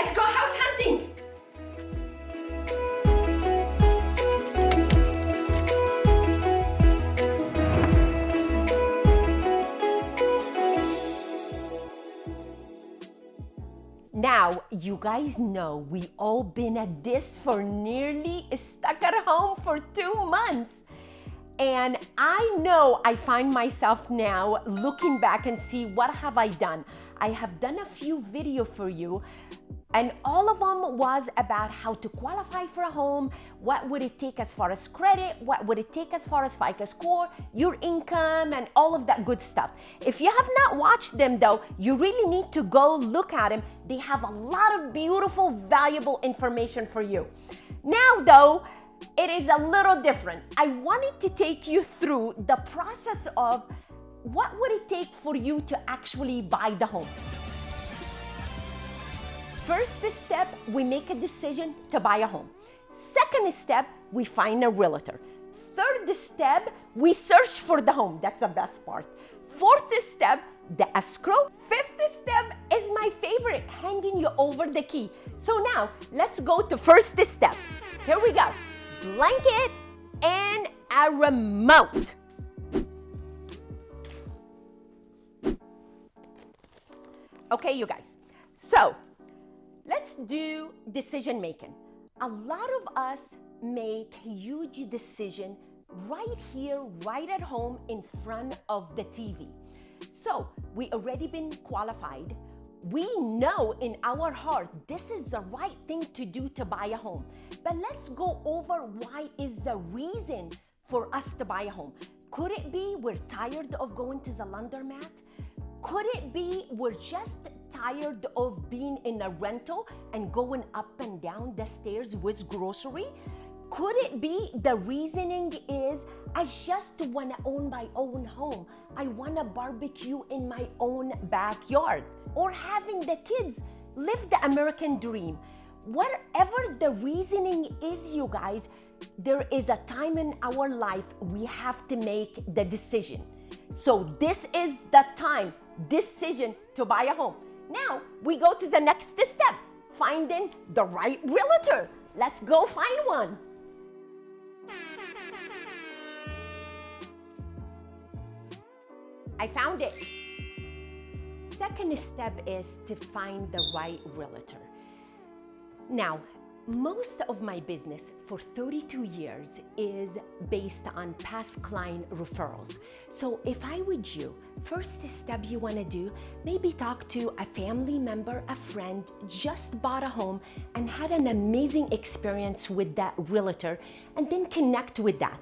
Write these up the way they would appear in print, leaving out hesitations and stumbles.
Let's go house hunting! Now, you guys know we all been at this for nearly stuck at home for 2 months. And I know I find myself now looking back and see what have I done. I have done a few videos for you, and all of them was about how to qualify for a home, what would it take as far as credit, what would it take as far as FICO score, your income, and all of that good stuff. If you have not watched them though, you really need to go look at them. They have a lot of beautiful, valuable information for you. Now though, it is a little different. I wanted to take you through the process of what would it take for you to actually buy the home. First step, we make a decision to buy a home. Second step, we find a realtor. Third step, we search for the home. That's the best part. Fourth step, the escrow. Fifth step is my favorite, handing you over the key. So now, let's go to first step. Here we go. Blanket and a remote. Okay, you guys. So, let's do decision making. A lot of us make huge decision right here, right at home in front of the TV. So we already been qualified. We know in our heart this is the right thing to do to buy a home. But let's go over why is the reason for us to buy a home. Could it be we're tired of going to the laundromat? Could it be we're just tired of being in a rental and going up and down the stairs with grocery? Could it be the reasoning is I just want to own my own home. I want to barbecue in my own backyard, or having the kids live the American dream. Whatever the reasoning is, you guys, there is a time in our life we have to make the decision. So this is the time, decision to buy a home. Now we go to the next step, finding the right realtor. Let's go find one. I found it. Second step is to find the right realtor. Now, most of my business for 32 years is based on past client referrals. So if I were you, first step you want to do, maybe talk to a family member, a friend, just bought a home and had an amazing experience with that realtor, and then connect with that.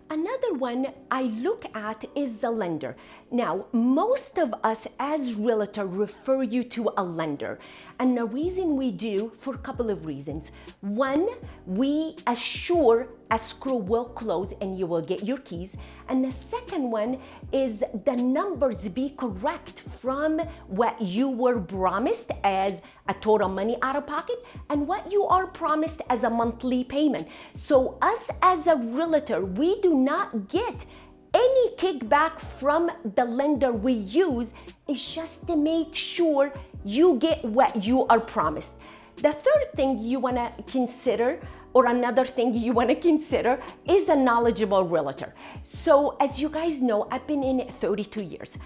Another one I look at is the lender. Now, most of us as realtor refer you to a lender. And the reason we do, for a couple of reasons. One, we assure escrow will close and you will get your keys. And the second one is the numbers be correct from what you were promised as a total money out of pocket and what you are promised as a monthly payment. So us as a realtor, we do not get any kickback from the lender we use. It's just to make sure you get what you are promised. The third thing you want to consider, or another thing you want to consider, is a knowledgeable realtor. So as you guys know, I've been in it 32 years.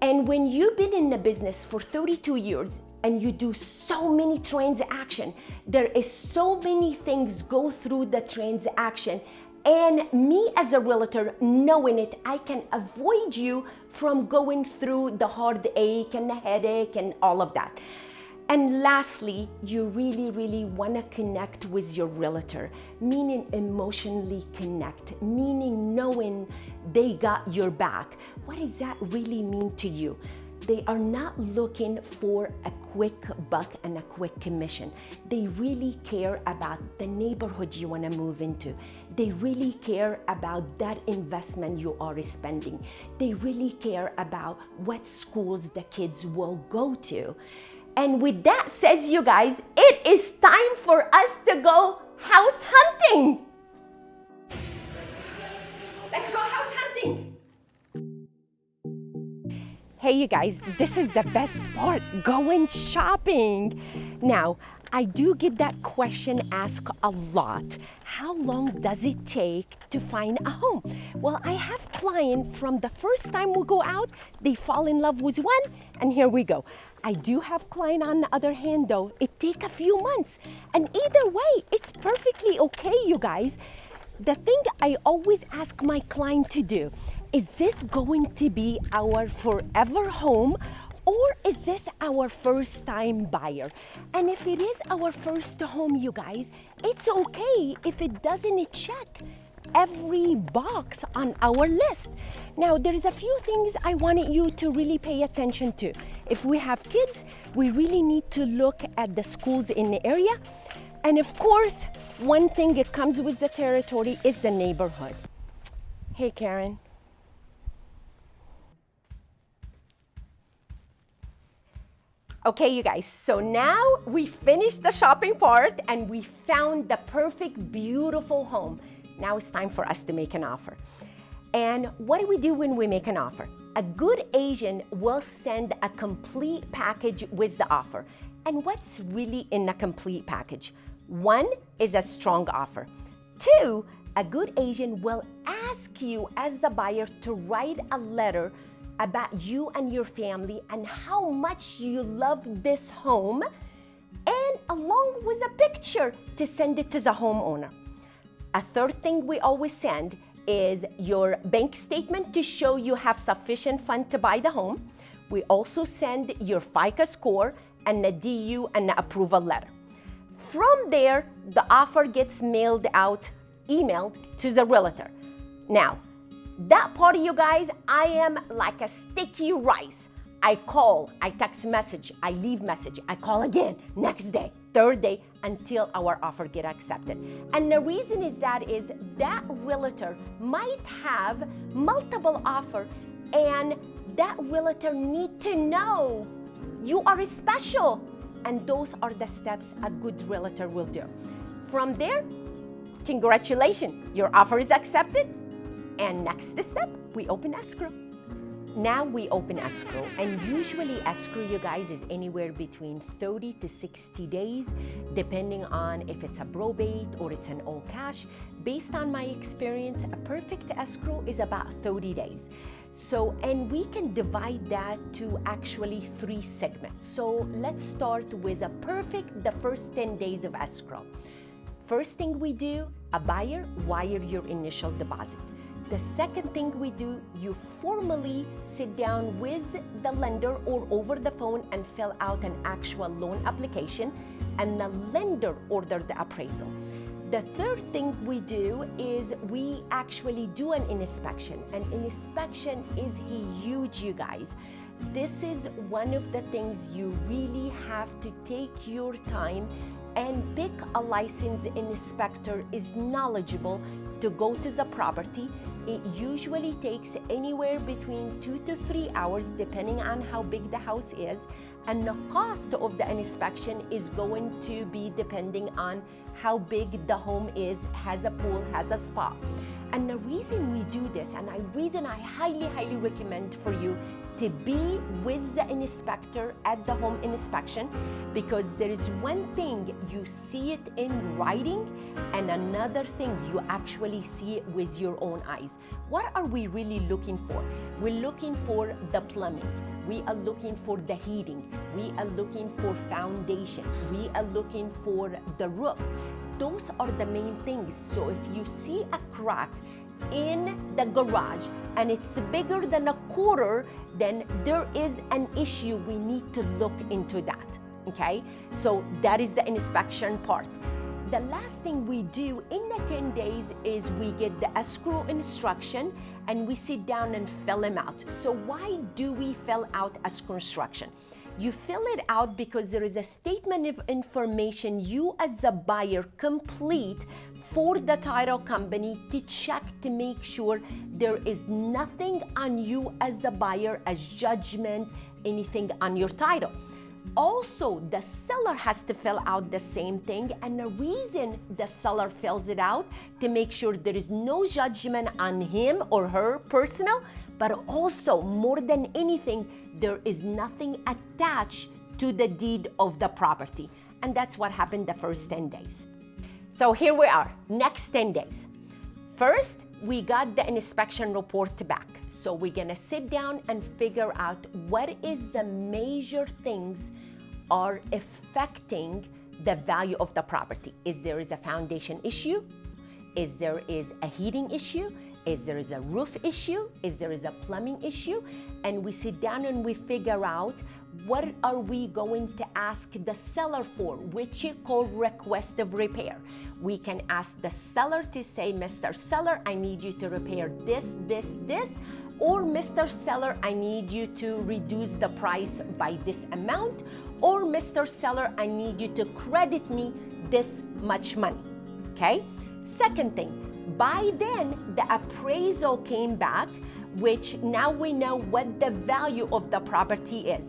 And when you've been in the business for 32 years and you do so many transactions, there is so many things go through the transaction. And me as a realtor, knowing it, I can avoid you from going through the heartache and the headache and all of that. And lastly, you really want to connect with your realtor, meaning emotionally connect, meaning knowing they got your back. What does that really mean to you? They are not looking for a quick buck and a quick commission. They really care about the neighborhood you want to move into. They really care about that investment you are spending. They really care about what schools the kids will go to. And with that says, you guys, it is time for us to go house hunting. Let's go house hunting. Hey, you guys, this is the best part, going shopping. Now, I do get that question asked a lot. How long does it take to find a home? Well, I have clients from the first time we go out, they fall in love with one, and here we go. I do have client on the other hand though, it take a few months. And either way, it's perfectly okay, you guys. The thing I always ask my client to do, is this going to be our forever home, or is this our first time buyer? And if it is our first home, you guys, it's okay if it doesn't check every box on our list. Now, there's a few things I wanted you to really pay attention to. If we have kids, we really need to look at the schools in the area. And of course, one thing that comes with the territory is the neighborhood. Hey, Karen. Okay, you guys, so now we finished the shopping part and we found the perfect, beautiful home. Now it's time for us to make an offer. And what do we do when we make an offer? A good agent will send a complete package with the offer. And what's really in a complete package? One is a strong offer. Two, a good agent will ask you as the buyer to write a letter about you and your family and how much you love this home, and along with a picture to send it to the homeowner. A third thing we always send is your bank statement to show you have sufficient funds to buy the home. We also send your FICO score and a DU and an approval letter. From there, the offer gets mailed out, emailed to the realtor. Now, that part of you guys, I am like a sticky rice. I call, I text message, I leave message, I call again, next day, third day, until our offer get accepted. And the reason is that realtor might have multiple offer, and that realtor need to know you are special. And those are the steps a good realtor will do. From there, congratulations, your offer is accepted. And next step, we open escrow. Now we open escrow, and usually escrow, you guys, is anywhere between 30 to 60 days, depending on if it's a probate or it's an all cash. Based on my experience, a perfect escrow is about 30 days. So, and we can divide that to actually 3 segments. So let's start with a perfect, the first 10 days of escrow. First thing we do, a buyer wire your initial deposit. The second thing we do, you formally sit down with the lender or over the phone and fill out an actual loan application, and the lender order the appraisal. The third thing we do is we actually do an inspection. An inspection is huge, you guys. This is one of the things you really have to take your time and pick a licensed inspector is knowledgeable to go to the property. It usually takes anywhere between 2 to 3 hours depending on how big the house is, and the cost of the inspection is going to be depending on how big the home is, has a pool, has a spa. And the reason we do this, and the reason I highly recommend for you to be with the inspector at the home inspection, because there is one thing you see it in writing, and another thing you actually see it with your own eyes. What are we really looking for? We're looking for the plumbing. We are looking for the heating. We are looking for foundation. We are looking for the roof. Those are the main things. So if you see a crack in the garage and it's bigger than a quarter, then there is an issue. We need to look into that, okay? So that is the inspection part. The last thing we do in the 10 days is we get the escrow instruction and we sit down and fill them out. So why do we fill out escrow instruction? You fill it out because there is a statement of information you as a buyer complete for the title company to check to make sure there is nothing on you as a buyer as judgment, anything on your title. Also, the seller has to fill out the same thing, and the reason the seller fills it out to make sure there is no judgment on him or her personal, but also more than anything, there is nothing attached to the deed of the property. And that's what happened the first 10 days. So here we are, next 10 days. First, we got the inspection report back. So we're gonna sit down and figure out what is the major things are affecting the value of the property. Is there a foundation issue? Is there a heating issue? Is there a roof issue? Is there a plumbing issue? And we sit down and we figure out what are we going to ask the seller for, which is called request of repair. We can ask the seller to say, Mr. Seller, I need you to repair this, this, this, or Mr. Seller, I need you to reduce the price by this amount, or Mr. Seller, I need you to credit me this much money, okay? Second thing, by then the appraisal came back, which now we know what the value of the property is.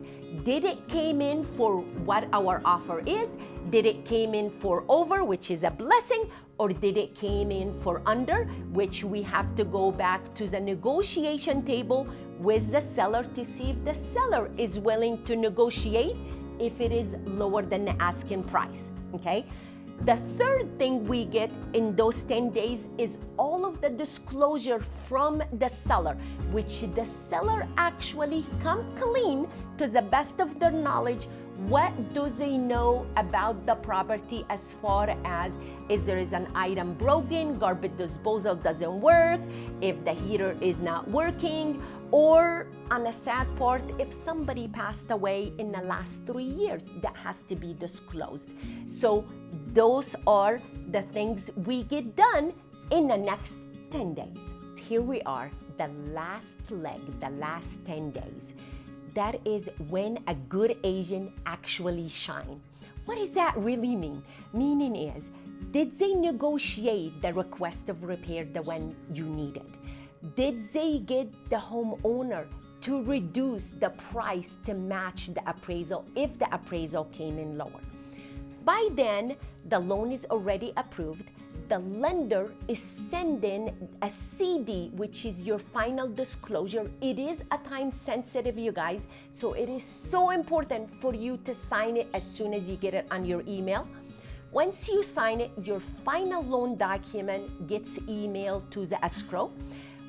Did it came in for what our offer is? Did it came in for over, which is a blessing, or did it came in for under, which we have to go back to the negotiation table with the seller to see if the seller is willing to negotiate if it is lower than the asking price, okay? The third thing we get in those 10 days is all of the disclosure from the seller, which the seller actually come clean to the best of their knowledge. What do they know about the property as far as if there is an item broken, garbage disposal doesn't work, if the heater is not working, or on a sad part, if somebody passed away in the last 3 years, that has to be disclosed. So those are the things we get done in the next 10 days. Here we are, the last leg, the last 10 days. That is when a good agent actually shine. What does that really mean? Meaning is, did they negotiate the request of repair the one you needed? Did they get the homeowner to reduce the price to match the appraisal if the appraisal came in lower? By then, the loan is already approved. The lender is sending a CD, which is your final disclosure. It is a time sensitive, you guys, so it is so important for you to sign it as soon as you get it on your email. Once you sign it, your final loan document gets emailed to the escrow.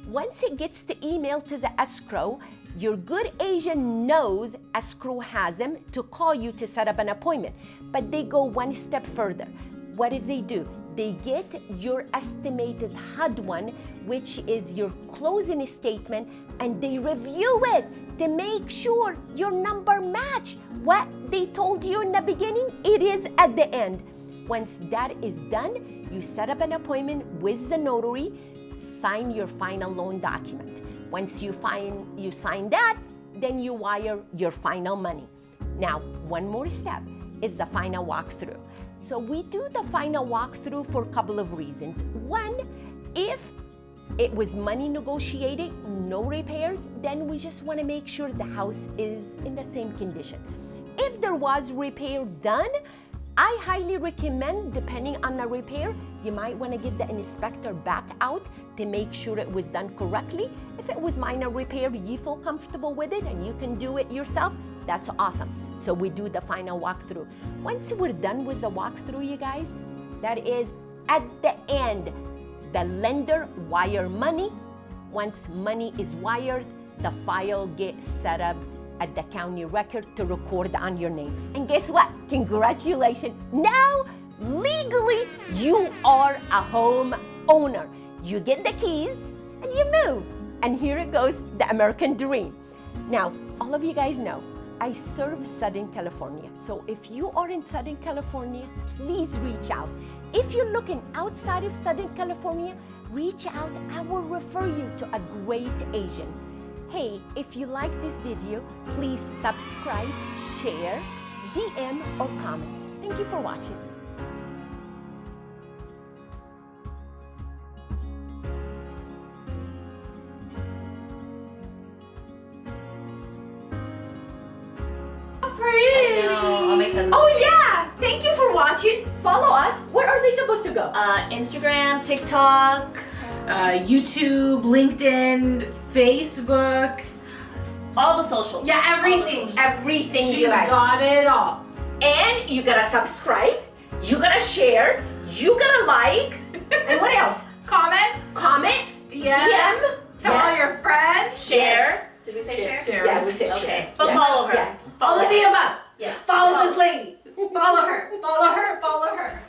Once it gets the email to the escrow, your good agent knows escrow has them to call you to set up an appointment. But they go one step further. What does they do? They get your estimated HUD one, which is your closing statement, and they review it to make sure your number match what they told you in the beginning. It is at the end. Once that is done, you set up an appointment with the notary, sign your final loan document. Once you sign that, then you wire your final money. Now, one more step is the final walkthrough. So we do the final walkthrough for a couple of reasons. One, if it was money negotiated, no repairs, then we just want to make sure the house is in the same condition. If there was repair done, I highly recommend, depending on the repair, you might want to get the inspector back out to make sure it was done correctly. If it was minor repair, you feel comfortable with it and you can do it yourself, that's awesome. So we do the final walkthrough. Once we're done with the walkthrough, you guys, that is at the end, the lender wire money. Once money is wired, the file gets set up at the county record to record on your name. And guess what? Congratulations. Now, legally, you are a home owner. You get the keys and you move. And here it goes, the American dream. Now, all of you guys know, I serve Southern California. So if you are in Southern California, please reach out. If you're looking outside of Southern California, reach out. I will refer you to a great agent. Hey, if you like this video, please subscribe, share, DM, or comment. Thank you for watching. Pretty. I'll make us. Oh yeah! Thank you for watching. Follow us. Where are they supposed to go? Instagram, TikTok, YouTube, LinkedIn, Facebook. all the socials. Yeah, everything. Everything, She's you guys. got it all. And you gotta subscribe, you gotta share, you gotta like, and what else? Comment, Comment, DM, tell all your friends, Share. Did we say share? Yeah, we said Okay. share. But Yeah. follow her. Yeah. all of the above. Yes. Follow this lady. Follow her. Follow her. Follow her.